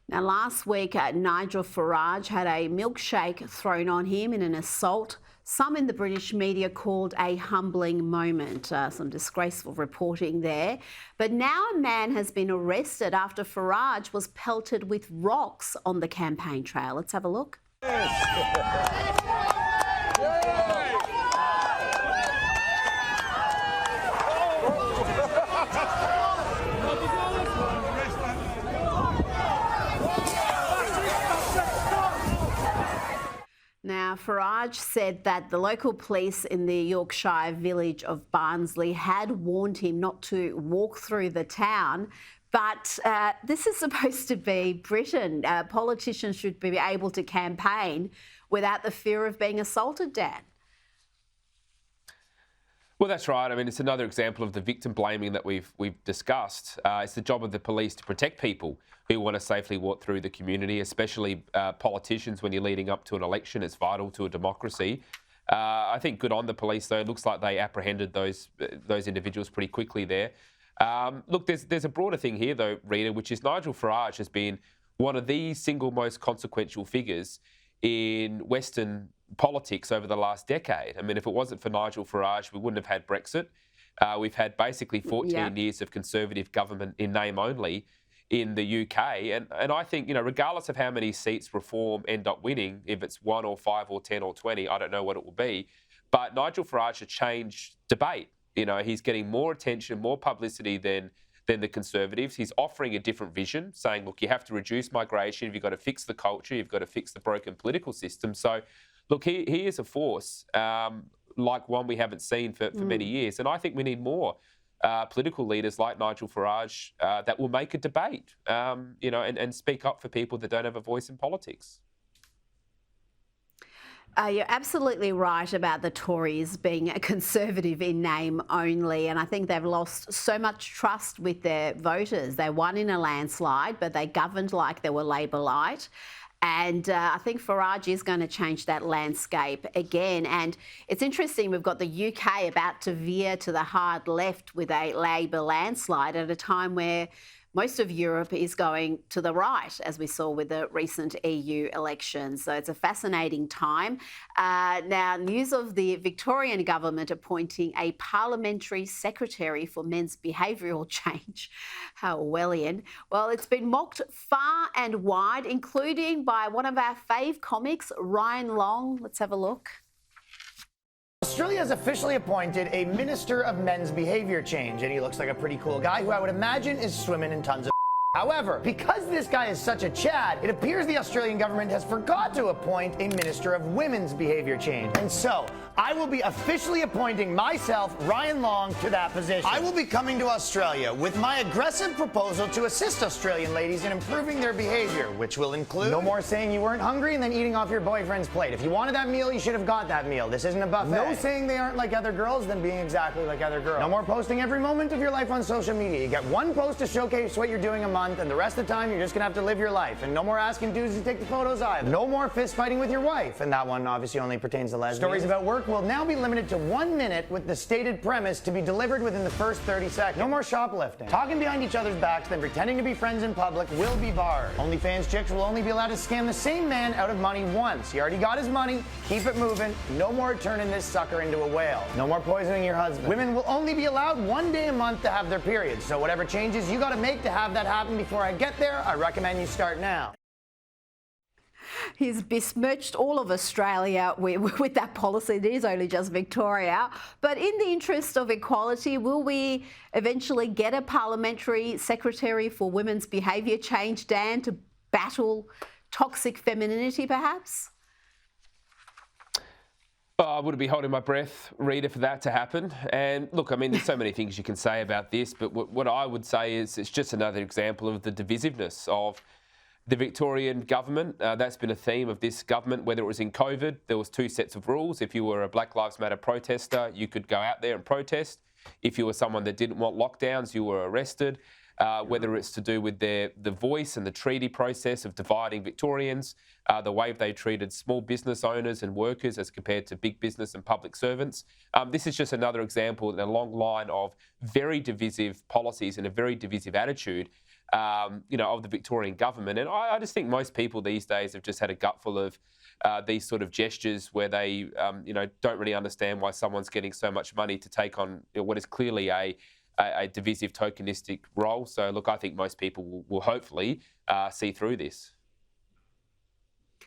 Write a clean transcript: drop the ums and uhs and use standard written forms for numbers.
Now, last week, Nigel Farage had a milkshake thrown on him in an assault some in the British media called a humbling moment. Some disgraceful reporting there. But now a man has been arrested after Farage was pelted with rocks on the campaign trail. Let's have a look. Now, Farage said that the local police in the Yorkshire village of Barnsley had warned him not to walk through the town. But this is supposed to be Britain. Politicians should be able to campaign without the fear of being assaulted, Dan. Well, that's right. I mean, it's another example of the victim blaming that we've discussed. It's the job of the police to protect people who want to safely walk through the community, especially politicians when you're leading up to an election. It's vital to a democracy. I think good on the police, though. It looks like they apprehended those individuals pretty quickly there. Look, there's a broader thing here, though, Rita, which is Nigel Farage has been one of the single most consequential figures in Western politics over the last decade. I mean, if it wasn't for Nigel Farage, we wouldn't have had Brexit. We've had basically 14 years of Conservative government in name only in the UK. And I think, regardless of how many seats Reform end up winning, if it's 1 or 5 or 10 or 20, I don't know what it will be. But Nigel Farage has changed debate. He's getting more attention, more publicity than the Conservatives. He's offering a different vision, saying, look, you have to reduce migration, you've got to fix the culture, you've got to fix the broken political system. So, look, he is a force like one we haven't seen for many years. And I think we need more political leaders like Nigel Farage that will make a debate, and speak up for people that don't have a voice in politics. You're absolutely right about the Tories being a Conservative in name only, and I think they've lost so much trust with their voters. They won in a landslide, but they governed like they were Labor light. And I think Farage is going to change that landscape again. And it's interesting, we've got the UK about to veer to the hard left with a Labor landslide at a time where most of Europe is going to the right, as we saw with the recent EU elections. So it's a fascinating time. Now, news of the Victorian government appointing a parliamentary secretary for men's behavioural change. How Orwellian. Well, it's been mocked far and wide, including by one of our fave comics, Ryan Long. Let's have a look. Australia has officially appointed a Minister of Men's Behaviour Change, and he looks like a pretty cool guy who I would imagine is swimming in tons of However, because this guy is such a Chad, it appears the Australian government has forgot to appoint a Minister of Women's Behaviour Change. And so, I will be officially appointing myself, Ryan Long, to that position. I will be coming to Australia with my aggressive proposal to assist Australian ladies in improving their behaviour, which will include no more saying you weren't hungry and then eating off your boyfriend's plate. If you wanted that meal, you should have got that meal. This isn't a buffet. No saying they aren't like other girls, then being exactly like other girls. No more posting every moment of your life on social media. You get one post to showcase what you're doing a month, and the rest of the time you're just gonna have to live your life. And no more asking dudes to take the photos either. No more fist fighting with your wife, and that one obviously only pertains to lesbians. Stories about work will now be limited to 1 minute with the stated premise to be delivered within the first 30 seconds. No more shoplifting. Talking behind each other's backs, then pretending to be friends in public will be barred. OnlyFans chicks will only be allowed to scam the same man out of money once. He already got his money, keep it moving. No more turning this sucker into a whale. No more poisoning your husband. Women will only be allowed 1 day a month to have their periods. So whatever changes you gotta make to have that happen before I get there, I recommend you start now. He's besmirched all of Australia with that policy. It is only just Victoria. But in the interest of equality, will we eventually get a parliamentary secretary for women's behaviour change, Dan, to battle toxic femininity, perhaps? I wouldn't be holding my breath, Rita, for that to happen. And look, I mean, there's so many things you can say about this, but what I would say is it's just another example of the divisiveness of the Victorian government. That's been a theme of this government, whether it was in COVID, there was 2 sets of rules. If you were a Black Lives Matter protester, you could go out there and protest. If you were someone that didn't want lockdowns, you were arrested. Whether it's to do with the voice and the treaty process of dividing Victorians, the way they treated small business owners and workers as compared to big business and public servants. This is just another example in a long line of very divisive policies and a very divisive attitude of the Victorian government. And I just think most people these days have just had a gutful of these sort of gestures where they, don't really understand why someone's getting so much money to take on what is clearly a divisive, tokenistic role. So, look, I think most people will hopefully see through this.